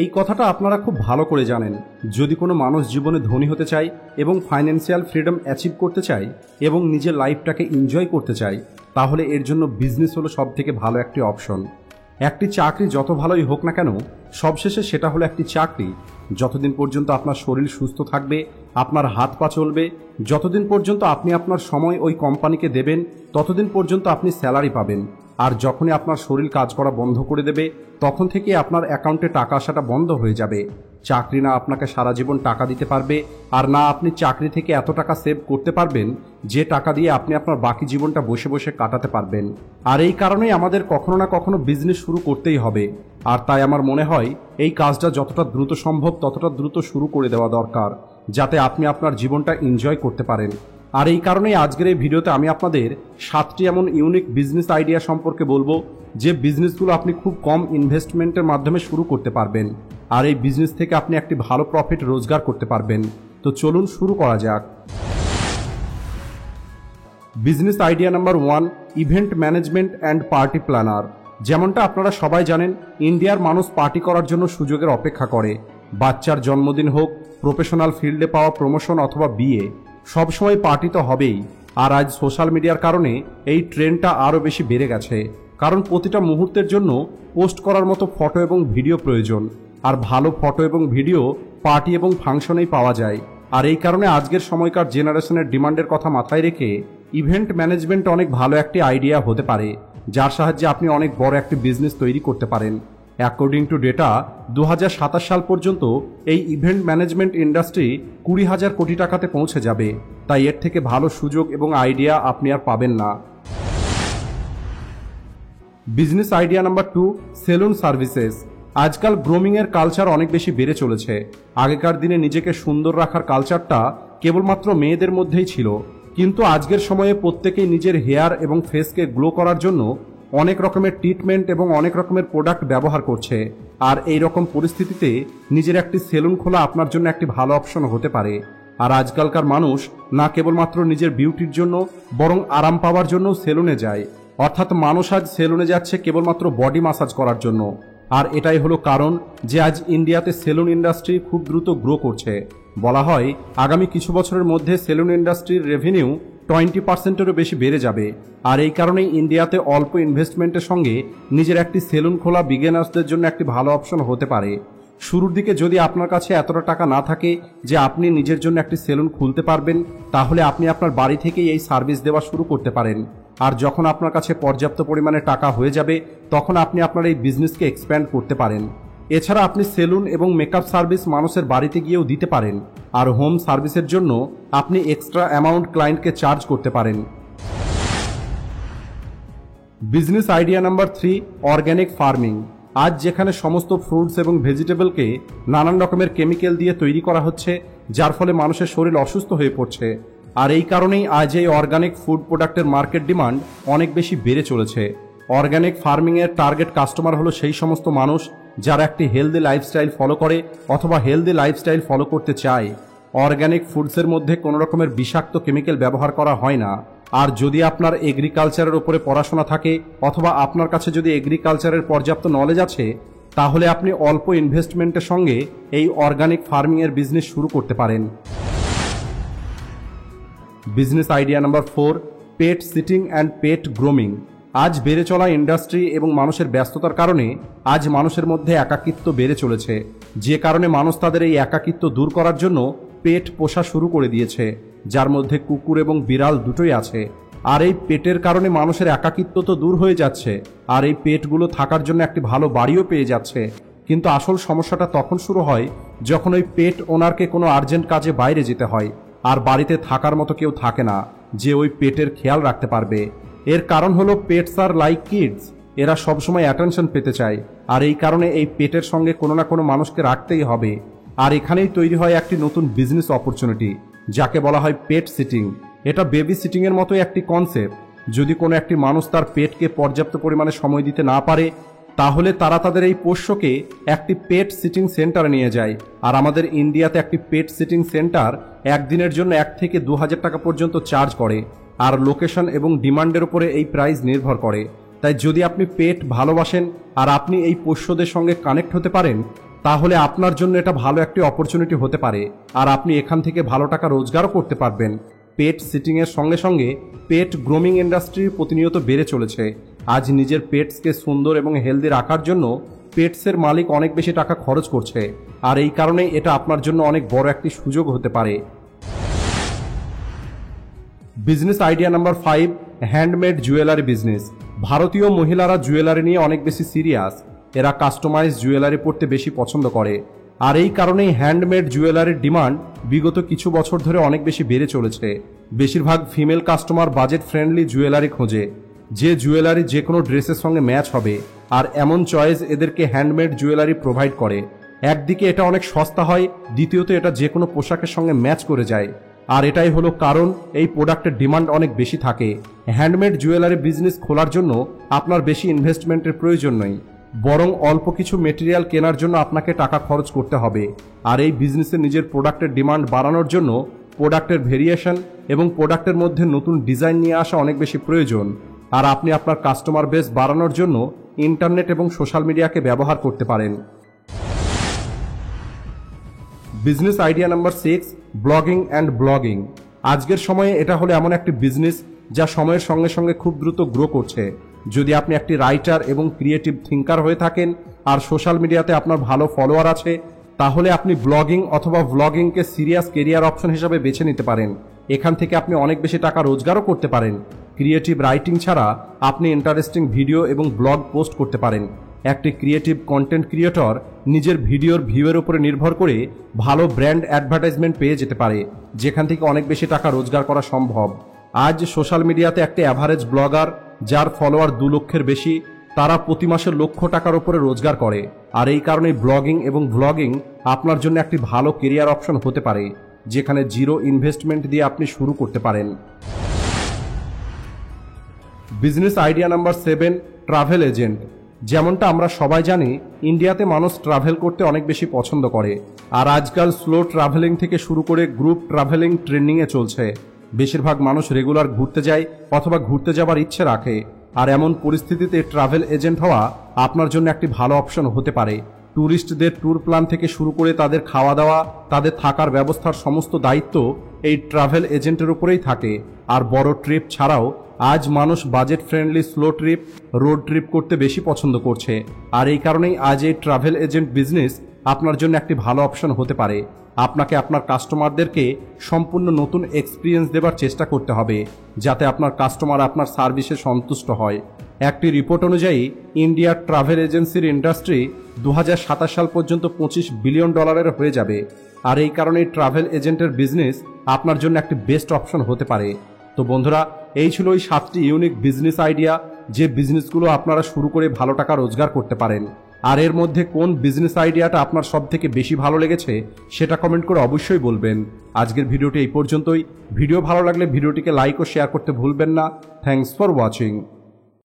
এই কথাটা আপনারা খুব ভালো করে জানেন। যদি কোনো মানুষ জীবনে ধনী হতে চায় এবং ফাইন্যান্সিয়াল ফ্রিডম অ্যাচিভ করতে চায় এবং নিজের লাইফটাকে এনজয় করতে চায়, তাহলে এর জন্য বিজনেস হলো সবথেকে ভালো একটি অপশন। একটি চাকরি যত ভালোই হোক না কেন, সবশেষে সেটা হলো একটি চাকরি। যতদিন পর্যন্ত আপনার শরীর সুস্থ থাকবে, আপনার হাত পা চলবে, যতদিন পর্যন্ত আপনি আপনার সময় ওই কোম্পানিকে দেবেন, ততদিন পর্যন্ত আপনি স্যালারি পাবেন। আর যখনই আপনার শরীর কাজ করা বন্ধ করে দেবে, তখন থেকে আপনার অ্যাকাউন্টে টাকা আসাটা বন্ধ হয়ে যাবে। চাকরি না আপনাকে সারা জীবন টাকা দিতে পারবে, আর না আপনি চাকরি থেকে এত টাকা সেভ করতে পারবেন যে টাকা দিয়ে আপনি আপনার বাকি জীবনটা বসে বসে কাটাতে পারবেন। আর এই কারণেই আমাদের কখনো না কখনো বিজনেস শুরু করতেই হবে। আর তাই আমার মনে হয় এই কাজটা যতটা দ্রুত সম্ভব ততটা দ্রুত শুরু করে দেওয়া দরকার, যাতে আপনি আপনার জীবনটা এনজয় করতে পারেন। আর এই কারণেই আজকের এই ভিডিওতে আমি আপনাদের 7টি এমন ইউনিক বিজনেস আইডিয়া সম্পর্কে বলবো, যে বিজনেসগুলো আপনি খুব কম ইনভেস্টমেন্টের মাধ্যমে শুরু করতে পারবেন, আর এই বিজনেস থেকে আপনি একটি ভালো প্রফিট রোজগার করতে পারবেন। তো চলুন শুরু করা যাক। Business idea number 1, event management and party planner. যেমনটা আপনারা সবাই জানেন, ইন্ডিয়ার মানুষ পার্টি করার জন্য সুযোগের অপেক্ষা করে। বাচ্চার জন্মদিন হোক, প্রফেশনাল ফিল্ডে পাওয়া প্রমোশন অথবা বিয়ে, সবসময় পার্টি তো হবেই। আর আজ সোশ্যাল মিডিয়ার কারণে এই ট্রেন্ডটা আরও বেশি বেড়ে গেছে, কারণ প্রতিটা মুহূর্তের জন্য পোস্ট করার মতো ফটো এবং ভিডিও প্রয়োজন। আর ভালো ফটো এবং ভিডিও পার্টি এবং ফাংশনেই পাওয়া যায়। আর এই কারণে আজকের সময়কার জেনারেশনের ডিমান্ডের কথা মাথায় রেখে ইভেন্ট ম্যানেজমেন্ট অনেক ভালো একটি আইডিয়া হতে পারে, যার সাহায্যে আপনি অনেক বড় একটি বিজনেস তৈরি করতে পারেন। অ্যাকর্ডিং টু ডেটা, 2027 সাল পর্যন্ত এই ইভেন্ট ম্যানেজমেন্ট ইন্ডাস্ট্রি 20,000 কোটি টাকাতে পৌঁছে যাবে। তাই এর থেকে ভালো সুযোগ এবং আইডিয়া আপনি আর পাবেন না। Business idea number 2, salon services. আজকাল গ্রোমিংয়ের কালচার অনেক বেশি বেড়ে চলেছে। আগেকার দিনে নিজেকে সুন্দর রাখার কালচারটা কেবলমাত্র মেয়েদের মধ্যেই ছিল, কিন্তু আজকের সময়ে প্রত্যেকেই নিজের হেয়ার এবং ফেসকে গ্লো করার জন্য অনেক রকমের ট্রিটমেন্ট এবং অনেক রকমের প্রোডাক্ট ব্যবহার করছে। আর এই রকম পরিস্থিতিতে নিজের একটি সেলুন খোলা আপনার জন্য একটি ভালো অপশন হতে পারে। আর আজকালকার মানুষ না কেবলমাত্র নিজের বিউটির জন্য, বরং আরাম পাওয়ার জন্য সেলুনে যায়। অর্থাৎ মানুষ আজ সেলুনে যাচ্ছে কেবলমাত্র বডি মাসাজ করার জন্য। আর এটাই হলো কারণ যে আজ ইন্ডিয়াতে সেলুন ইন্ডাস্ট্রি খুব দ্রুত গ্রো করছে। বলা হয় আগামী কিছু বছরের মধ্যে সেলুন ইন্ডাস্ট্রির রেভিনিউ 20%-এরও বেশি বেড়ে যাবে। আর এই কারণেই ইন্ডিয়াতে অল্প ইনভেস্টমেন্টের সঙ্গে নিজের একটি সেলুন খোলা বিগিনার্সদের জন্য একটি ভালো অপশন হতে পারে। শুরুর দিকে যদি আপনার কাছে এতটা টাকা না থাকে যে আপনি নিজের জন্য একটি সেলুন খুলতে পারবেন, তাহলে আপনি আপনার বাড়ি থেকেই এই সার্ভিস দেওয়া শুরু করতে পারেন। আর যখন আপনার কাছে পর্যাপ্ত পরিমাণে টাকা হয়ে যাবে, তখন আপনি আপনার এই বিজনেসকে এক্সপ্যান্ড করতে পারেন। এছাড়া আপনি সেলুন এবং মেকআপ সার্ভিস মানুষের বাড়িতে গিয়েও দিতে পারেন। আর হোম সার্ভিসের জন্য আপনি এক্সট্রা অ্যামাউন্ট ক্লায়েন্টকে চার্জ করতে পারেন। Business idea number 3, organic farming. আজ যেখানে সমস্ত ফ্রুটস এবং ভেজিটেবলকে নানান রকমের কেমিক্যাল দিয়ে তৈরি করা হচ্ছে, যার ফলে মানুষের শরীর অসুস্থ হয়ে পড়ছে। আর এই কারণেই আজ এই অর্গানিক ফুড প্রোডাক্টের মার্কেট ডিমান্ড অনেক বেশি বেড়ে চলেছে। অর্গানিক ফার্মিংয়ের টার্গেট কাস্টমার হলো সেই সমস্ত মানুষ যারা একটি হেলদি লাইফস্টাইল ফলো করে অথবা হেলদি লাইফস্টাইল ফলো করতে চায়। অর্গানিক ফুডসের মধ্যে কোনো রকমের বিষাক্ত কেমিক্যাল ব্যবহার করা হয় না। আর যদি আপনার এগ্রিকালচারের উপরে পড়াশোনা থাকে অথবা আপনার কাছে যদি এগ্রিকালচারের পর্যাপ্ত নলেজ আছে, তাহলে আপনি অল্প ইনভেস্টমেন্টের সঙ্গে এই অর্গানিক ফার্মিংয়ের বিজনেস শুরু করতে পারেন। Business idea number 4, pet sitting and pet grooming. আজ বেড়ে চলা ইন্ডাস্ট্রি এবং মানুষের ব্যস্ততার কারণে আজ মানুষের মধ্যে একাকিত্ব বেড়ে চলেছে, যে কারণে মানুষ তাদের এই একাকিত্ব দূর করার জন্য পেট পোষা শুরু করে দিয়েছে, যার মধ্যে কুকুর এবং বিড়াল দুটোই আছে। আর এই পেটের কারণে মানুষের একাকিত্ব তো দূর হয়ে যাচ্ছে, আর এই পেটগুলো থাকার জন্য একটি ভালো বাড়িও পেয়ে যাচ্ছে। কিন্তু আসল সমস্যাটা তখন শুরু হয় যখন ওই পেট ওনারকে কোনো আর্জেন্ট কাজে বাইরে যেতে হয়, আর বাড়িতে থাকার মতো কেউ থাকে না যে ওই পেটের খেয়াল রাখতে পারবে। এর কারণ হলো পেটস আর লাইক কিডস, এরা সবসময় অ্যাটেনশন পেতে চায়। আর এই কারণে এই পেটের সঙ্গে কোনো না কোনো মানুষকে রাখতেই হবে। আর এখানেই তৈরি হয় একটি নতুন বিজনেস অপরচুনিটি, যাকে বলা হয় পেট সিটিং। এটা বেবি সিটিংয়ের মতোই একটি কনসেপ্ট। যদি কোনো একটি মানুষ তার পেটকে পর্যাপ্ত পরিমাণে সময় দিতে না পারে, তাহলে তারা তাদের এই পোষ্যকে একটি পেট সিটিং সেন্টারে নিয়ে যায়। আর আমাদের ইন্ডিয়াতে একটি পেট সিটিং সেন্টার একদিনের জন্য 1 থেকে 2,000 টাকা পর্যন্ত চার্জ করে। আর লোকেশন এবং ডিমান্ডের উপরে এই প্রাইস নির্ভর করে। তাই যদি আপনি পেট ভালোবাসেন আর আপনি এই পোষ্যদের সঙ্গে কানেক্ট হতে পারেন, তাহলে আপনার জন্য এটা ভালো একটি অপরচুনিটি হতে পারে, আর আপনি এখান থেকে ভালো টাকা রোজগারও করতে পারবেন। পেট সিটিংয়ের সঙ্গে সঙ্গে পেট গ্রোমিং ইন্ডাস্ট্রি প্রতিনিয়ত বেড়ে চলেছে। আজ নিজের পেটসকে সুন্দর এবং হেলদি রাখার জন্য পেটসের মালিক অনেক বেশি টাকা খরচ করছে, আর এই কারণেই এটা আপনার জন্য অনেক বড় একটি সুযোগ হতে পারে। Business idea number 5, handmade jewellery business. ভারতীয় মহিলারা জুয়েলারি নিয়ে অনেক বেশি সিরিয়াস। এরা কাস্টমাইজ জুয়েলারি পরতে বেশি পছন্দ করে, আর এই কারণেই হ্যান্ডমেড জুয়েলারির ডিমান্ড বিগত কিছু বছর ধরে অনেক বেশি বেড়ে চলেছে। বেশিরভাগ female customer budget friendly jewellery খোঁজে, যে জুয়েলারি যে কোনো ড্রেসের সঙ্গে ম্যাচ হবে, আর এমন চয়েস এদেরকে হ্যান্ডমেড জুয়েলারি প্রোভাইড করে। একদিকে এটা অনেক সস্তা হয়, দ্বিতীয়ত এটা যে কোনো পোশাকের সঙ্গে ম্যাচ করে যায়, আর এটাই হলো কারণ এই প্রোডাক্টের ডিমান্ড অনেক বেশি থাকে। হ্যান্ডমেড জুয়েলারি বিজনেস খোলার জন্য আপনার বেশি ইনভেস্টমেন্টের প্রয়োজন নেই, বরং অল্প কিছু মেটেরিয়াল কেনার জন্য আপনাকে টাকা খরচ করতে হবে। আর এই বিজনেসে নিজের প্রোডাক্টের ডিমান্ড বাড়ানোর জন্য প্রোডাক্টের ভেরিয়েশন এবং প্রোডাক্টের মধ্যে নতুন ডিজাইন নিয়ে আসা অনেক বেশি প্রয়োজন। আর আপনি আপনার কাস্টমার বেস বাড়ানোর জন্য ইন্টারনেট এবং সোশ্যাল মিডিয়াকে ব্যবহার করতে পারেন। Business idea number 6, blogging and blogging. আজকের সময়ে এটা হলো এমন একটি বিজনেস যা সময়ের সঙ্গে সঙ্গে খুব দ্রুত গ্রো করছে। যদি আপনি একটি রাইটার এবং ক্রিয়েটিভ থিঙ্কার হয়ে থাকেন আর সোশ্যাল মিডিয়াতে আপনার ভালো ফলোয়ার আছে, তাহলে আপনি ব্লগিং অথবা ভ্লগিংকে সিরিয়াস কেরিয়ার অপশন হিসাবে বেছে নিতে পারেন। এখান থেকে আপনি অনেক বেশি টাকা রোজগারও করতে পারেন। ক্রিয়েটিভ রাইটিং ছাড়া আপনি ইন্টারেস্টিং ভিডিও এবং ব্লগ পোস্ট করতে পারেন। একটি ক্রিয়েটিভ কন্টেন্ট ক্রিয়েটর নিজের ভিডিওর ভিউয়ের উপরে নির্ভর করে ভালো ব্র্যান্ড অ্যাডভার্টাইজমেন্ট পেয়ে যেতে পারে, যেখান থেকে অনেক বেশি টাকা রোজগার করা সম্ভব। আজ সোশ্যাল মিডিয়াতে একটি অ্যাভারেজ ব্লগার যার ফলোয়ার 2 লক্ষের বেশি, তারা প্রতি মাসে লক্ষ টাকার উপরে রোজগার করে। আর এই কারণে ব্লগিং এবং ভ্লগিং আপনার জন্য একটি ভালো কেরিয়ার অপশন হতে পারে, যেখানে জিরো ইনভেস্টমেন্ট দিয়ে আপনি শুরু করতে পারেন। Business idea number 7, travel agent. যেমনটা আমরা সবাই জানি, ইন্ডিয়াতে মানুষ ট্রাভেল করতে অনেক বেশি পছন্দ করে, আর আজকাল স্লো ট্রাভেলিং থেকে শুরু করে গ্রুপ ট্রাভেলিং ট্রেন্ডিংয়ে চলছে। বেশিরভাগ মানুষ রেগুলার ঘুরতে যায় অথবা ঘুরতে যাবার ইচ্ছে রাখে, আর এমন পরিস্থিতিতে ট্রাভেল এজেন্ট হওয়া আপনার জন্য একটি ভালো অপশন হতে পারে। ট্যুরিস্টদের ট্যুর প্ল্যান থেকে শুরু করে তাদের খাওয়া দাওয়া, তাদের থাকার ব্যবস্থার সমস্ত দায়িত্ব এই ট্রাভেল এজেন্টের উপরেই থাকে। আর বড় ট্রিপ ছাড়াও আজ মানুষ budget friendly slow trip, road trip করতে বেশি পছন্দ করছে, আর এই কারণেই আজ এই ট্রাভেল এজেন্ট বিজনেস আপনার জন্য একটি ভালো অপশন হতে পারে। আপনাকে আপনার কাস্টমারদেরকে সম্পূর্ণ নতুন এক্সপিরিয়েন্স দেবার চেষ্টা করতে হবে, যাতে আপনার কাস্টমার আপনার সার্ভিসে সন্তুষ্ট হয়। একটি রিপোর্ট অনুযায়ী ইন্ডিয়ার ট্রাভেল এজেন্সির ইন্ডাস্ট্রি 2027 সাল পর্যন্ত $25 বিলিয়ন হয়ে যাবে। আর এই কারণেই ট্রাভেল এজেন্টের বিজনেস আপনার জন্য একটি বেস্ট অপশন হতে পারে। তো বন্ধুরা, এই ছিল ওই 7টি ইউনিক বিজনেস আইডিয়া, যে বিজনেসগুলো আপনারা শুরু করে ভালো টাকা রোজগার করতে পারেন। আর এর মধ্যে কোন বিজনেস আইডিয়াটা আপনার সব থেকে বেশি ভালো লেগেছে সেটা কমেন্ট করে অবশ্যই বলবেন। আজকের ভিডিওটি এই পর্যন্তই। ভিডিও ভালো লাগলে ভিডিওটিকে লাইক ও শেয়ার করতে ভুলবেন না। Thanks for watching.